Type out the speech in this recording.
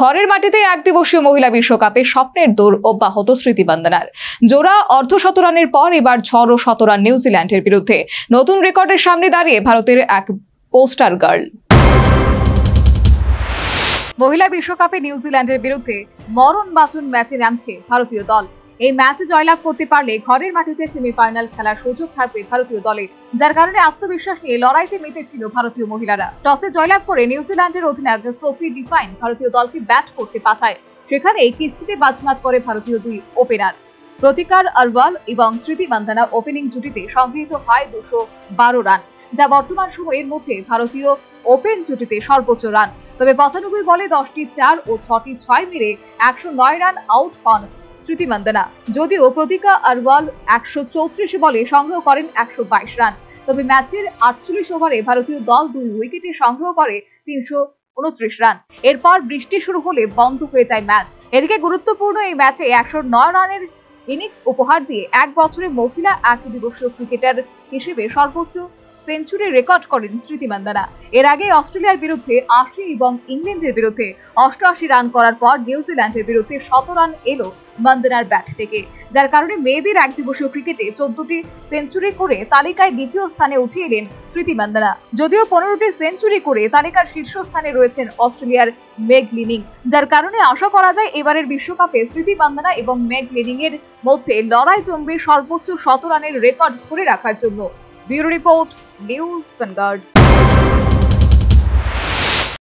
ঘরের মাটিতে একদিবসীয় মহিলা বিশ্বকাপে স্বপ্নের দৌড় অব্যাহত স্মৃতি মান্দানার। জোড়া অর্ধশতরানের পর এবার ঝড় ও শতরান নিউজিল্যান্ডের বিরুদ্ধে। নতুন রেকর্ডের সামনে দাঁড়িয়ে ভারতের এক পোস্টার গার্ল। মহিলা বিশ্বকাপে নিউজিল্যান্ডের বিরুদ্ধে মরণ বাঁচন ম্যাচে নামছে ভারতীয় দল। এই ম্যাচে জয়লাভ করতে পারলে ঘরের মাটিতে সেমিফাইনাল খেলার সুযোগ থাকবে ভারতীয় দলের, যার কারণে আত্মবিশ্বাস নিয়ে লড়াইতে মেতেছিল ভারতীয় মহিলারা। টসে জয়লাভ করে নিউজিল্যান্ডের অধিনায়ক সোফি ডিফাইন ভারতীয় দলকে ব্যাট করতে পাঠায়। সেখানে কিস্তিতে বাজিমাত করে ভারতীয় দুই ওপেনার প্রতিকার আরওয়াল এবং স্মৃতি মান্দানা। ওপেনিং জুটিতে সংগৃহীত হয় 212 রান, যা বর্তমান সময়ের মধ্যে ভারতীয় ওপেন জুটিতে সর্বোচ্চ রান। তবে 95 বলে 10টি 4 ও 6টি 6 মেরে 109 রান আউট হন স্মৃতি মান্দানা। যদিও প্রতিকা আরওয়াল 134 বলে সংগ্রহ করেন 122 রান। তবে ম্যাচের 48 ওভারে ভারতীয় দল 2 উইকেটে সংগ্রহ করে 329 রান। এরপর বৃষ্টি শুরু হলে বন্ধ হয়ে যায় ম্যাচ। এদিকে গুরুত্বপূর্ণ এই ম্যাচে 109 রানের ইনিংস উপহার দিয়ে এক বছরে মহিলা একদিবসীয় ক্রিকেটার হিসেবে সর্বোচ্চ সেঞ্চুরি রেকর্ড করেন স্মৃতি মান্দানা। এর আগে অস্ট্রেলিয়ার বিরুদ্ধে 80 এবং ইংল্যান্ডের বিরুদ্ধে 88 রান করার পর নিউজিল্যান্ডের বিরুদ্ধে 100 রান এলো মান্দানার ব্যাট থেকে, যার কারণে মেয়েদের একদিবসীয় ক্রিকেটে 14টি সেঞ্চুরি করে তালিকায় দ্বিতীয় স্থানে উঠে এলেন স্মৃতি মান্দানা। যদিও 15টি সেঞ্চুরি করে তালিকার শীর্ষস্থানে রয়েছেন অস্ট্রেলিয়ার মেগ লিনিং, যার কারণে আশা করা যায় এবারের বিশ্বকাপে স্মৃতি মান্দানা এবং মেগ লিনিং এর মধ্যে লড়াই জমবে সর্বোচ্চ 100 রানের রেকর্ড ধরে রাখার জন্য। Bureau report, news vanguard.